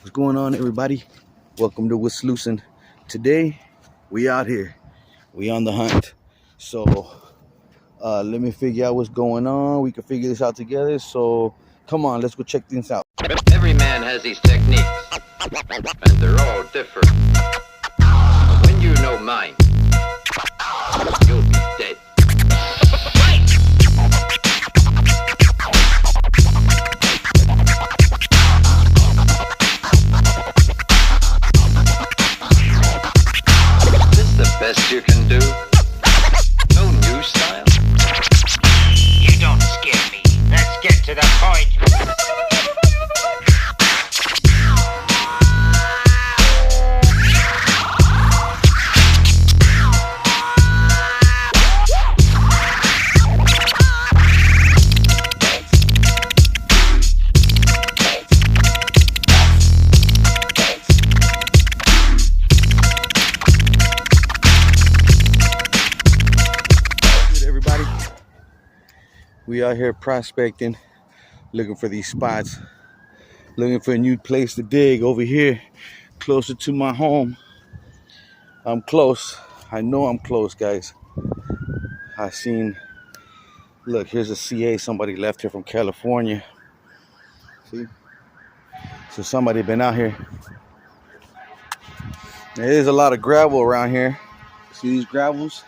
What's going on, everybody? Welcome to Wislusen. Today, we out here. We on the hunt. So, let me figure out what's going on. We can figure this out together. So, come on, let's go check things out. Every man has his techniques, and they're all different. When you know mine, you'll be dead. This is the best you can do. No new style. You don't scare me. Let's get to the point. Everybody, we out here prospecting, looking for these spots, looking for a new place to dig over here, closer to my home. I'm close. I know I'm close, guys. I seen, look, here's a CA somebody left here from California. See? So somebody been out here. There is a lot of gravel around here. See these gravels?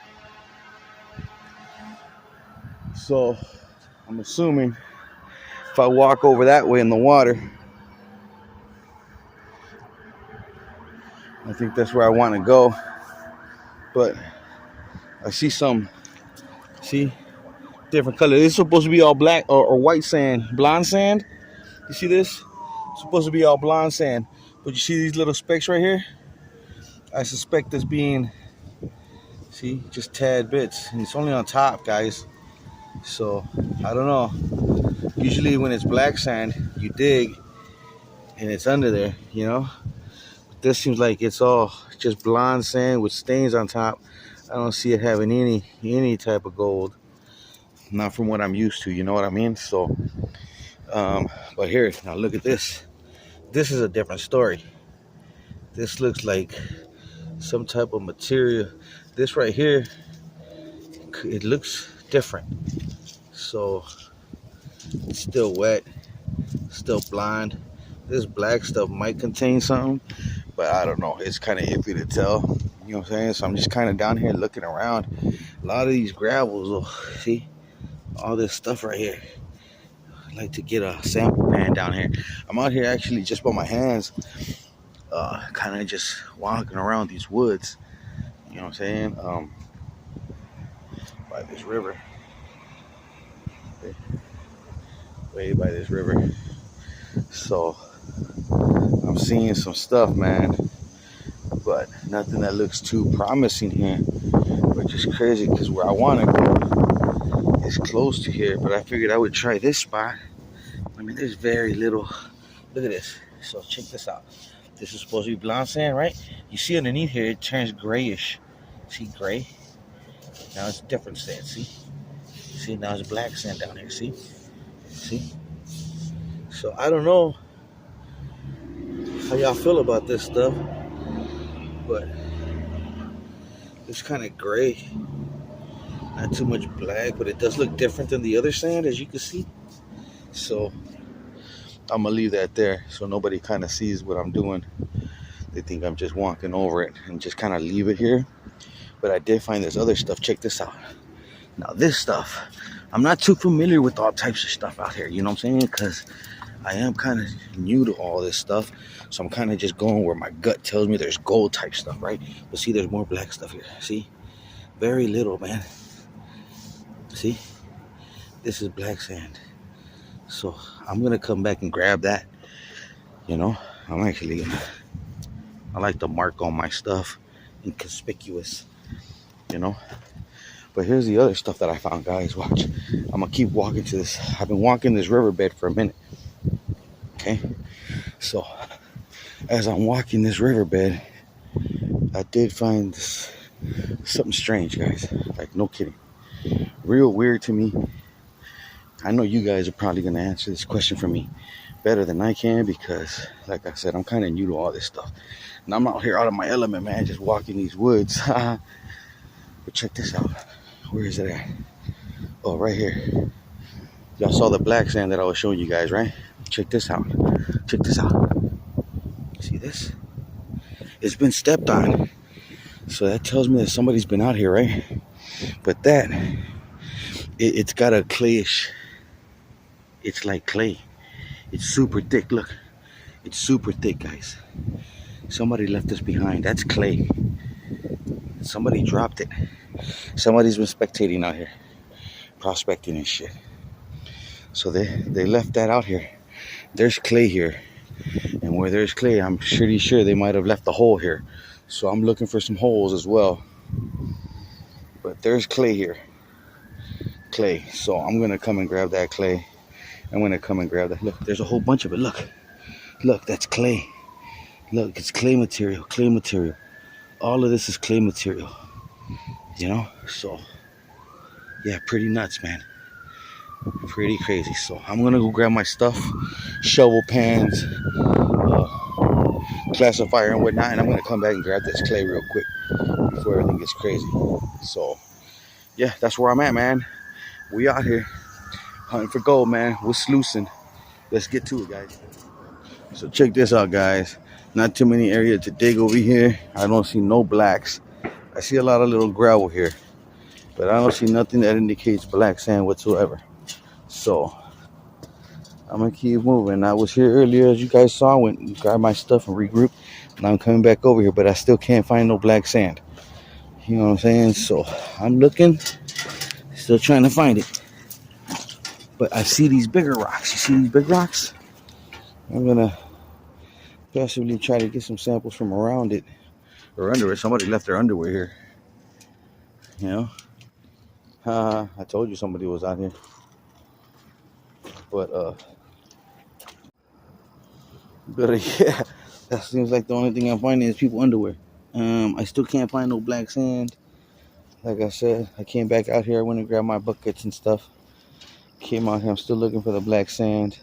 So I'm assuming if I walk over that way in the water, I think that's where I want to go. But I see some, see, different color. This is supposed to be all black or white sand, blonde sand. You see this? It's supposed to be all blonde sand. But you see these little specks right here? I suspect this being, see, just tad bits. And it's only on top, guys. So, I don't know. Usually when it's black sand, you dig and it's under there, you know. But this seems like it's all just blonde sand with stains on top. I don't see it having any type of gold. Not from what I'm used to, you know what I mean? So, but here, now look at this. This is a different story. This looks like some type of material. This right here, it looks different. So it's still wet, still blind. This black stuff might contain something, but I don't know. It's kind of iffy to tell. You know what I'm saying? So I'm just kind of down here looking around. A lot of these gravels, oh, see, all this stuff right here. I'd like to get a sample pan down here. I'm out here actually just by my hands, kind of just walking around these woods. You know what I'm saying? By this river. Way by this river. So I'm seeing some stuff, man, but nothing that looks too promising here, which is crazy because where I want to go is close to here. But I figured I would try this spot. I mean, there's very little. Look at this. So check this out. This is supposed to be blonde sand, right? You see underneath here it turns grayish. See, gray? Now it's different sand. See, now it's black sand down here. See? So I don't know how y'all feel about this stuff, but it's kind of gray, not too much black, but it does look different than the other sand, as you can see. So I'm gonna leave that there so nobody kind of sees what I'm doing. They think I'm just walking over it and just kind of leave it here. But I did find this other stuff. Check this out. Now this stuff, I'm not too familiar with all types of stuff out here, you know what I'm saying? Because I am kind of new to all this stuff. So I'm kind of just going where my gut tells me there's gold type stuff, right? But see, there's more black stuff here. See? Very little, man. See? This is black sand. So I'm going to come back and grab that. You know? I'm actually going to... I like to mark on my stuff. Inconspicuous. You know? But here's the other stuff that I found, guys. Watch. I'm going to keep walking to this. I've been walking this riverbed for a minute. Okay? So, as I'm walking this riverbed, I did find this, something strange, guys. Like, no kidding. Real weird to me. I know you guys are probably going to answer this question for me. better than I can because, like I said, I'm kind of new to all this stuff. And I'm out here out of my element, man, just walking these woods. But check this out. Where is it at? Oh, right here. Y'all saw the black sand that I was showing you guys, right? Check this out. Check this out. See this? It's been stepped on. So that tells me that somebody's been out here, right? But that, it's got a clayish. It's like clay. It's super thick. Look. It's super thick, guys. Somebody left this behind. That's clay. Somebody dropped it. Somebody's been spectating out here. Prospecting and shit. So they left that out here. There's clay here. And where there's clay, I'm pretty sure they might have left a hole here. So I'm looking for some holes as well. But there's clay here. Clay. So I'm going to come and grab that clay. I'm going to come and grab that. Look, there's a whole bunch of it. Look. Look, that's clay. Look, it's clay material. Clay material. All of this is clay material. You know? So, yeah, pretty nuts, man. Pretty crazy. So I'm going to go grab my stuff. Shovel pans. Classifier and whatnot, and I'm gonna come back and grab this clay real quick before everything gets crazy. So yeah, that's where I'm at, man. We out here hunting for gold, man. We're sluicing. Let's get to it, guys. So check this out, guys. Not too many areas to dig over here. I don't see no blacks. I see a lot of little gravel here, but I don't see nothing that indicates black sand whatsoever. So I'm gonna keep moving. I was here earlier, as you guys saw. I went and grabbed my stuff and regrouped. Now I'm coming back over here, but I still can't find no black sand. You know what I'm saying? So I'm looking, still trying to find it. But I see these bigger rocks. You see these big rocks? I'm gonna possibly try to get some samples from around it or under it. Somebody left their underwear here. You know? I told you somebody was out here. But yeah, that seems like the only thing I'm finding is people underwear. I still can't find no black sand. Like I said, I came back out here. I went and grabbed my buckets and stuff. Came out here. I'm still looking for the black sand.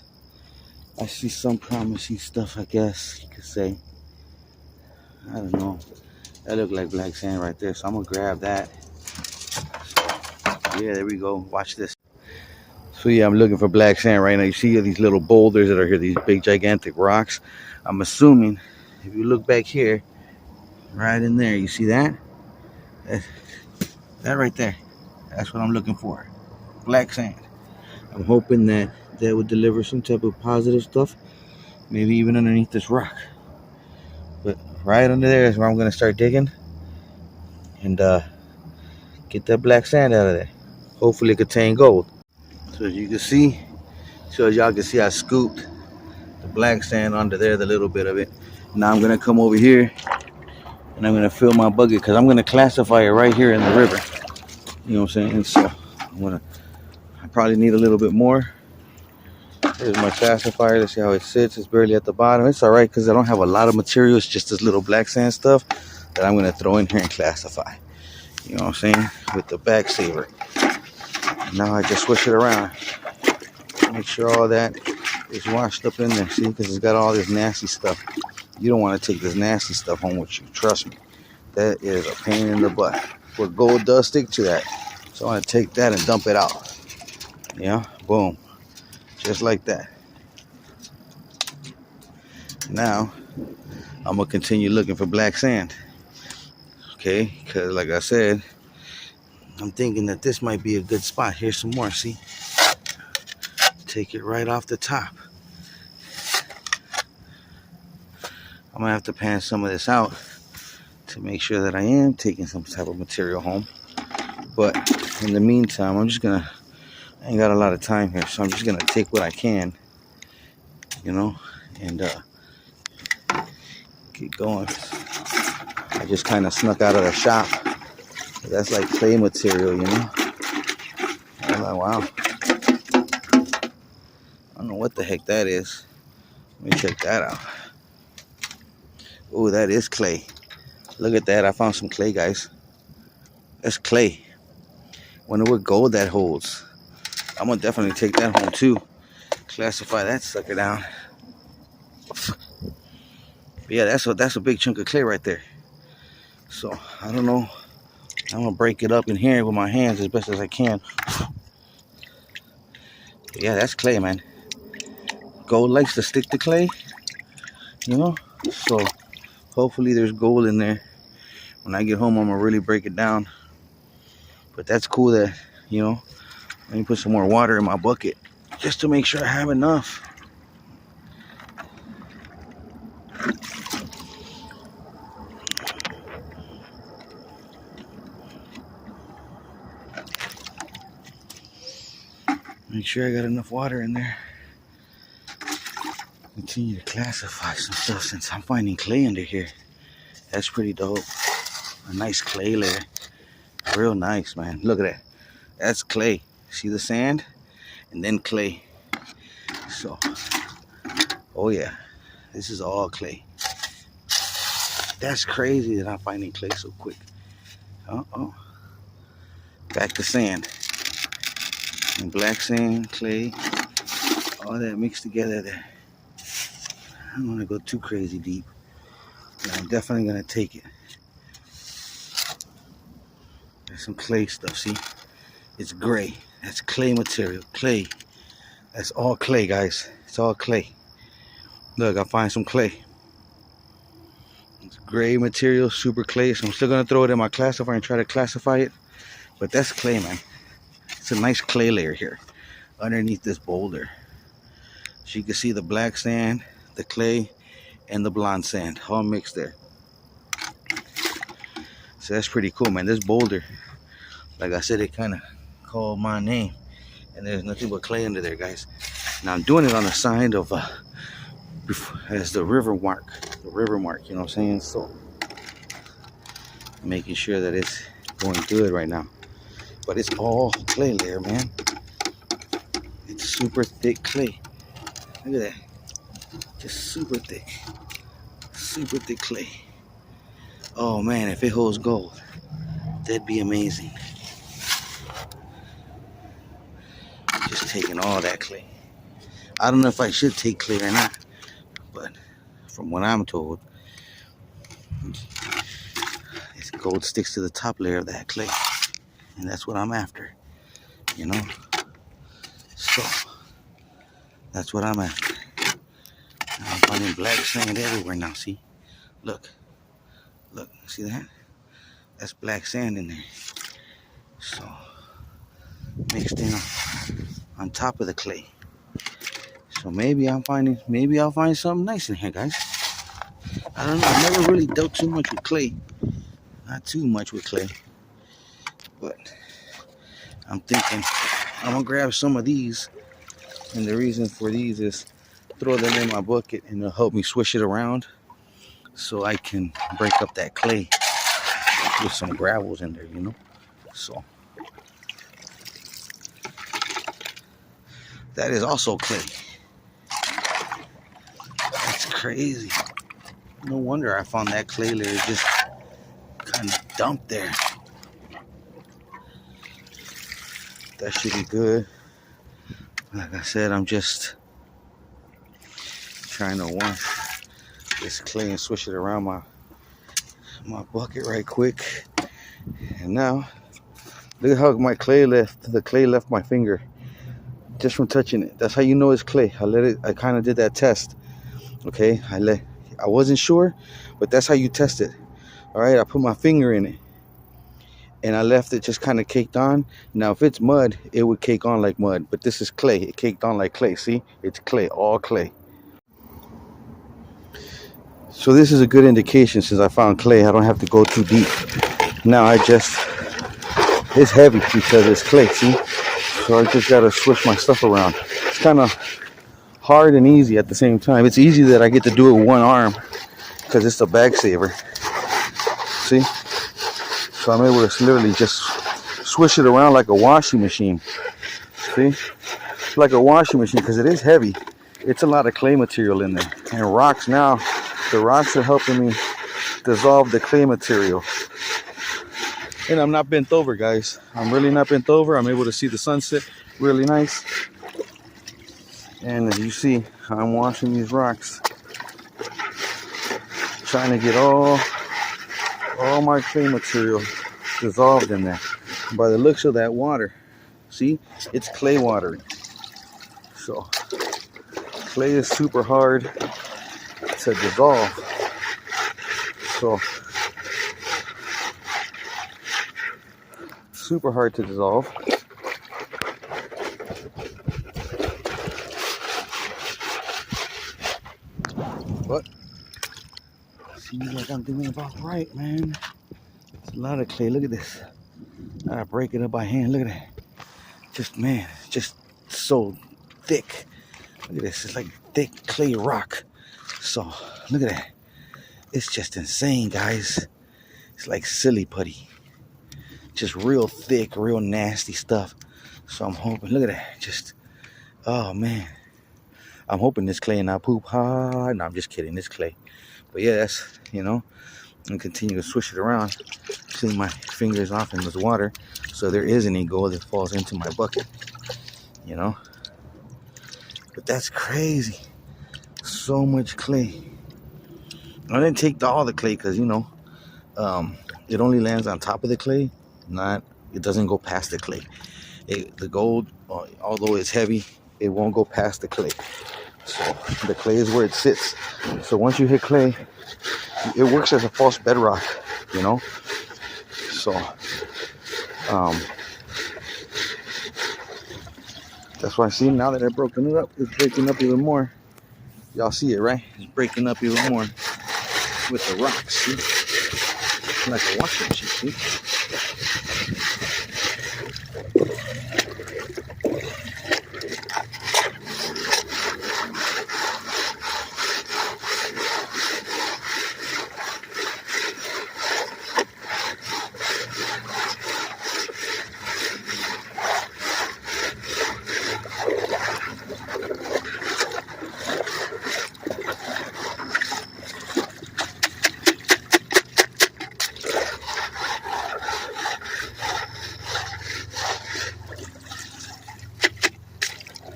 I see some promising stuff, I guess you could say. I don't know. That looked like black sand right there, so I'm gonna grab that. So, yeah, there we go. Watch this. So yeah, I'm looking for black sand right now. You see these little boulders that are here, these big gigantic rocks. I'm assuming if you look back here, right in there, you see that? That right there. That's what I'm looking for. Black sand. I'm hoping that would deliver some type of positive stuff. Maybe even underneath this rock. But right under there is where I'm gonna start digging and get that black sand out of there. Hopefully it contain gold. So as you can see, I scooped the black sand under there, the little bit of it. Now I'm gonna come over here and I'm gonna fill my bucket because I'm gonna classify it right here in the river. You know what I'm saying? So I probably need a little bit more. Here's my classifier. Let's see how it sits. It's barely at the bottom. It's all right because I don't have a lot of material. It's just this little black sand stuff that I'm gonna throw in here and classify. You know what I'm saying? With the back saver. Now I just switch it around. Make sure all that is washed up in there. See, because it's got all this nasty stuff. You don't want to take this nasty stuff home with you. Trust me. That is a pain in the butt. But gold does stick to that. So I want to take that and dump it out. Yeah, boom. Just like that. Now, I'm going to continue looking for black sand. Okay, because like I said, I'm thinking that this might be a good spot. Here's some more, see? Take it right off the top. I'm going to have to pan some of this out to make sure that I am taking some type of material home. But in the meantime, I ain't got a lot of time here, so I'm just going to take what I can, you know, and keep going. I just kind of snuck out of the shop. That's like clay material, you know. I'm like, wow. I don't know what the heck that is. Let me check that out. Oh, that is clay. Look at that. I found some clay, guys. That's clay. Wonder what gold that holds. I'm going to definitely take that home, too. Classify that sucker down. But yeah, that's a big chunk of clay right there. So I don't know. I'm gonna break it up in here with my hands as best as I can. But yeah, that's clay, man. Gold likes to stick to clay, you know. So hopefully there's gold in there. When I get home, I'm gonna really break it down. But that's cool that, you know, let me put some more water in my bucket just to make sure I have enough. Make sure I got enough water in there. Continue to classify some stuff since I'm finding clay under here. That's pretty dope. A nice clay layer. Real nice, man. Look at that. That's clay. See the sand? And then clay. So, oh yeah. This is all clay. That's crazy that I'm finding clay so quick. Uh-oh. Back to sand. And black sand, clay, all that mixed together there. I don't want to go too crazy deep, but I'm definitely going to take it. There's some clay stuff, see? It's gray. That's clay material, clay. That's all clay, guys. It's all clay. Look, I find some clay. It's gray material, super clay, so I'm still going to throw it in my classifier and try to classify it. But that's clay, man. It's a nice clay layer here underneath this boulder. So you can see the black sand, the clay, and the blonde sand all mixed there. So that's pretty cool, man. This boulder, like I said, it kind of called my name. And there's nothing but clay under there, guys. Now I'm doing it on the side of as the river mark. The river mark, you know what I'm saying? So making sure that it's going good right now. But it's all clay layer, man. It's super thick clay. Look at that. Just super thick. Super thick clay. Oh man, if it holds gold, that'd be amazing. Just taking all that clay. I don't know if I should take clay or not, but from what I'm told, this gold sticks to the top layer of that clay. And that's what I'm after, you know. So that's what I'm after. I'm finding black sand everywhere now. See, look, see that? That's black sand in there. So mixed in on top of the clay. So maybe I'll find something nice in here, guys. I don't know. I've never really dealt too much with clay. Not too much with clay. But I'm thinking I'm gonna grab some of these, and the reason for these is throw them in my bucket and it'll help me swish it around so I can break up that clay with some gravels in there, you know. So that is also clay. That's crazy. No wonder I found that clay layer just kind of dumped there. That should be good. Like I said, I'm just trying to wash this clay and swish it around my bucket right quick. And now, look at how the clay left my finger just from touching it. That's how you know it's clay. I kind of did that test. Okay, I wasn't sure, but that's how you test it. All right, I put my finger in it and I left it just kind of caked on. Now if it's mud, it would cake on like mud, but this is clay. It caked on like clay. See, it's clay, all clay. So this is a good indication. Since I found clay, I don't have to go too deep. Now it's heavy because it's clay, see? So I just gotta swish my stuff around. It's kind of hard and easy at the same time. It's easy that I get to do it with one arm because it's a bag saver. See? So I'm able to literally just swish it around like a washing machine. See? It's like a washing machine because it is heavy. It's a lot of clay material in there. And rocks now, the rocks are helping me dissolve the clay material. And I'm not bent over, guys. I'm really not bent over. I'm able to see the sunset really nice. And as you see, I'm washing these rocks. trying to get all my clay material dissolved in there. And by the looks of that water, see, it's clay water. So clay is super hard to dissolve. So super hard to dissolve. But seems like I'm doing about right, man. It's a lot of clay. Look at this. I gotta break it up by hand. Look at that. Just, man, it's just so thick. Look at this. It's like thick clay rock. So look at that. It's just insane, guys. It's like silly putty. Just real thick, real nasty stuff. So I'm hoping, look at that. Just, oh man. I'm hoping this clay and not poop. No, I'm just kidding. This clay. But yeah, that's, you know, and continue to swish it around. Clean my fingers off in this water. So there is any gold that falls into my bucket. You know. But that's crazy. So much clay. I didn't take all the clay because, you know, it only lands on top of the clay. It doesn't go past the clay. The gold, although it's heavy, it won't go past the clay. So the clay is where it sits. So once you hit clay, it works as a false bedrock, you know. So that's why I see now that I've broken it up, it's breaking up even more. Y'all see it, right? It's breaking up even more with the rocks. See? It's like a washing machine. See?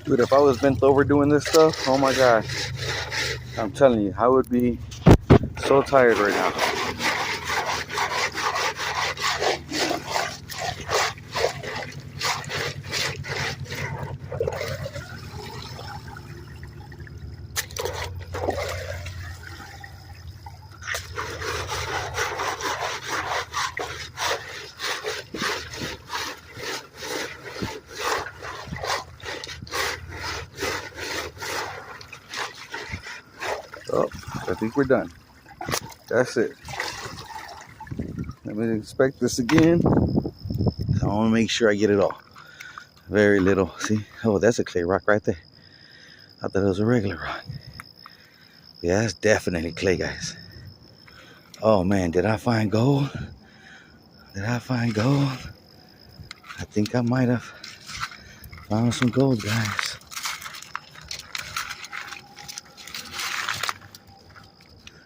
Dude, if I was bent over doing this stuff, oh my gosh, I'm telling you, I would be so tired right now. Oh, I think we're done. That's it. Let me inspect this again. I want to make sure I get it all. Very little. See? Oh, that's a clay rock right there. I thought it was a regular rock. Yeah, that's definitely clay, guys. Oh man, did I find gold? Did I find gold? I think I might have found some gold, guys.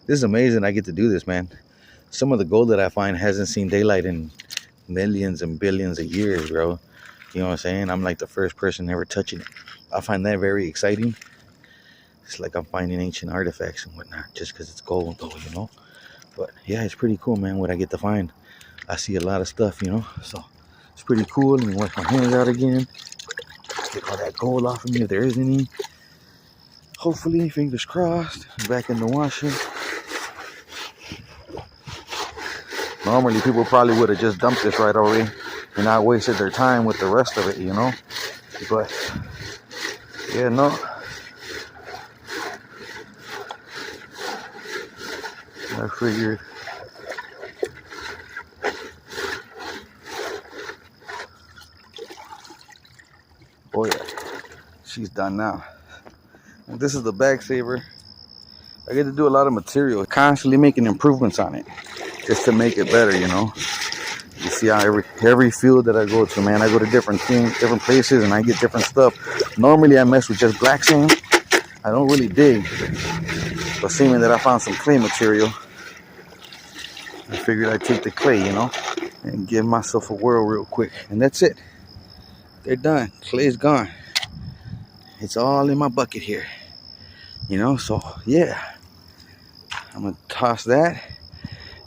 This is amazing. I get to do this, man. Some of the gold that I find hasn't seen daylight in millions and billions of years, bro. You know what I'm saying? I'm like the first person ever touching it. I find that very exciting. It's like I'm finding ancient artifacts and whatnot, just because it's gold, though, you know. But yeah, it's pretty cool, man. What I get to find, I see a lot of stuff, you know. So it's pretty cool. Let me wash my hands out again. Get all that gold off of me if there is any. Hopefully, fingers crossed. Back in the washer. Normally, people probably would have just dumped this right away and not wasted their time with the rest of it, you know. But yeah, no. I figured. Oh yeah, she's done now. And this is the bag saver. I get to do a lot of material, constantly making improvements on it, just to make it better, you know. You see how every field that I go to, man, I go to different things, different places, and I get different stuff. Normally, I mess with just black sand. I don't really dig, but seeing that I found some clay material, I figured I'd take the clay, you know, and give myself a whirl real quick. And that's it. They're done. Clay's gone. It's all in my bucket here, you know. So yeah, I'm gonna toss that,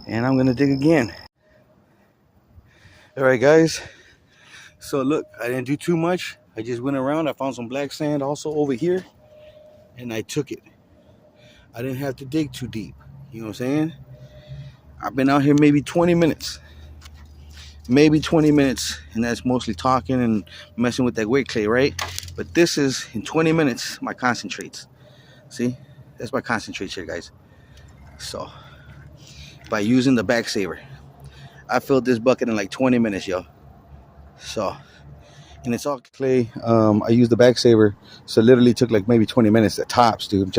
and I'm gonna dig again. All right, guys. So look, I didn't do too much. I just went around. I found some black sand also over here, and I took it. I didn't have to dig too deep. You know what I'm saying? I've been out here maybe 20 minutes. Maybe 20 minutes, and that's mostly talking and messing with that weight clay, right? But this is, in 20 minutes, my concentrates. See? That's my concentrates here, guys. So, by using the back saver. I filled this bucket in like 20 minutes, yo. So, and it's all clay. I used the back saver, so it literally took like maybe 20 minutes at tops, dude.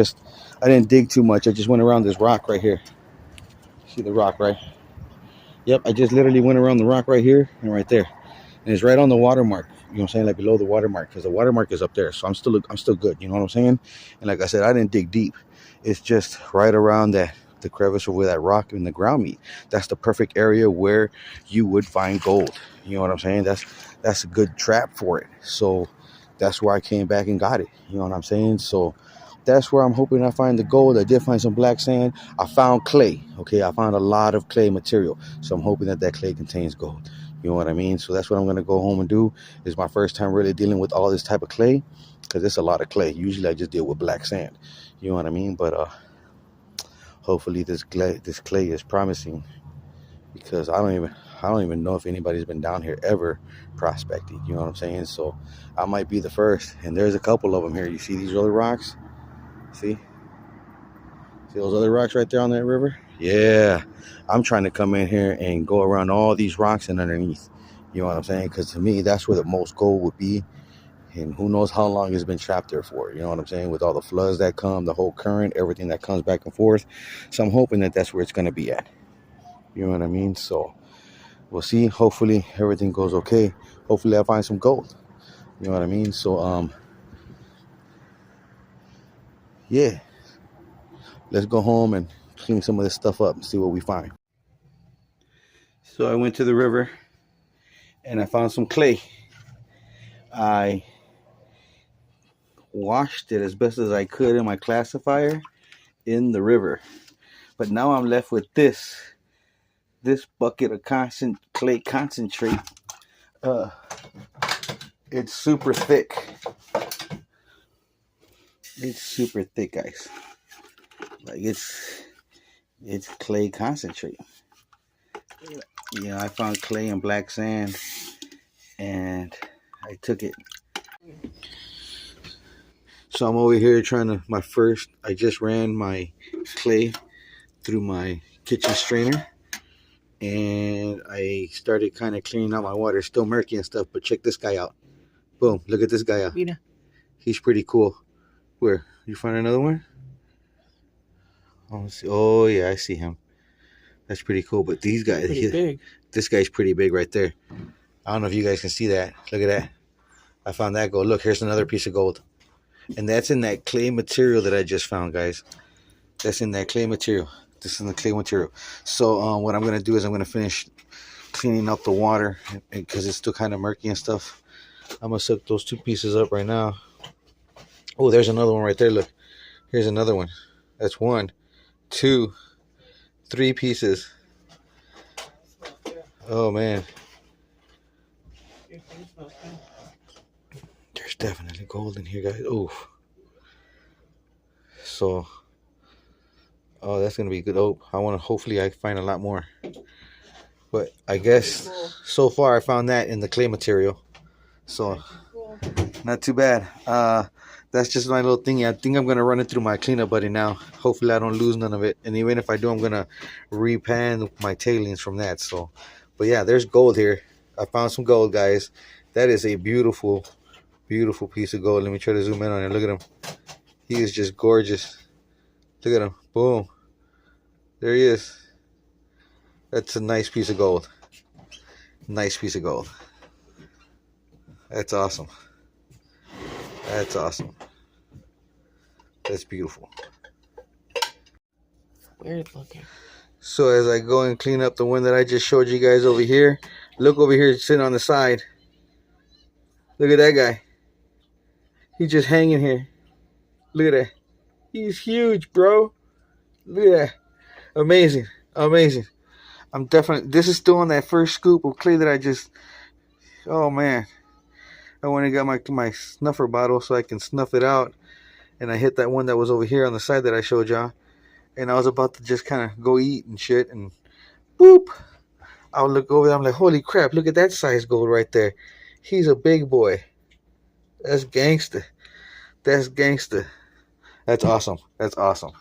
I didn't dig too much. I just went around this rock right here. See the rock, right? Yep, I just literally went around the rock right here and right there. And it's right on the watermark. You know what I'm saying? Like below the watermark, because the watermark is up there. So I'm still good. You know what I'm saying? And like I said, I didn't dig deep. It's just right around the crevice of where that rock in the ground meet. That's the perfect area where you would find gold. You know what I'm saying? That's a good trap for it. So that's where I came back and got it. You know what I'm saying? So that's where I'm hoping I find the gold. I did find some black sand. I found clay. Okay, I found a lot of clay material. So I'm hoping that clay contains gold. You know what I mean? So that's what I'm going to go home and do. It's my first time really dealing with all this type of clay, because it's a lot of clay. Usually I just deal with black sand. You know what I mean? But hopefully this clay is promising, because I don't even know if anybody's been down here ever prospecting. You know what I'm saying? So I might be the first. And there's a couple of them here. You see these other rocks? See those other rocks right there on that river? Yeah, I'm trying to come in here and go around all these rocks and underneath. You know what I'm saying? Because to me, that's where the most gold would be. And who knows how long it's been trapped there for. You know what I'm saying? With all the floods that come, the whole current, everything that comes back and forth. So I'm hoping that that's where it's going to be at. You know what I mean? So we'll see. Hopefully everything goes okay. Hopefully I find some gold. You know what I mean? So yeah, let's go home and clean some of this stuff up and see what we find. So I went to the river and I found some clay. I washed it as best as I could in my classifier in the river, but now I'm left with this bucket of clay concentrate. It's super thick. It's super thick, guys. Like it's clay concentrate. Yeah, I found clay and black sand, and I took it. So I'm over here I just ran my clay through my kitchen strainer, and I started kind of cleaning out my water. It's still murky and stuff, but check this guy out. Boom, look at this guy out. He's pretty cool. Where? You find another one? Oh yeah, I see him. That's pretty cool. But these guys, big. This guy's pretty big right there. I don't know if you guys can see that. Look at that. I found that gold. Look, here's another piece of gold. And that's in that clay material that I just found, guys. That's in that clay material. This is the clay material. So what I'm going to do is I'm going to finish cleaning up the water, because it's still kind of murky and stuff. I'm going to soak those two pieces up right now. Oh, there's another one right there. Look, here's another one. That's 1, 2, 3 pieces. Oh, man. There's definitely gold in here, guys. Oh. So, that's going to be good. Oh, hopefully I find a lot more. But I guess so far I found that in the clay material. So, not too bad. That's just my little thingy. I think I'm going to run it through my cleanup buddy now. Hopefully I don't lose none of it. And even if I do, I'm going to repan my tailings from that. So, but yeah, there's gold here. I found some gold, guys. That is a beautiful, beautiful piece of gold. Let me try to zoom in on it. Look at him. He is just gorgeous. Look at him. Boom. There he is. That's a nice piece of gold. Nice piece of gold. That's awesome. That's awesome. That's beautiful. Weird looking. So as I go and clean up the one that I just showed you guys over here, look over here sitting on the side. Look at that guy. He's just hanging here. Look at that. He's huge, bro. Look at that. Amazing. Amazing. I'm definitely, this is still on that first scoop of clay that I just, oh man. I went and got my snuffer bottle so I can snuff it out. And I hit that one that was over here on the side that I showed y'all. And I was about to just kind of go eat and shit. And boop. I would look over there. I'm like, holy crap, look at that size gold right there. He's a big boy. That's gangster. That's gangster. That's awesome. That's awesome.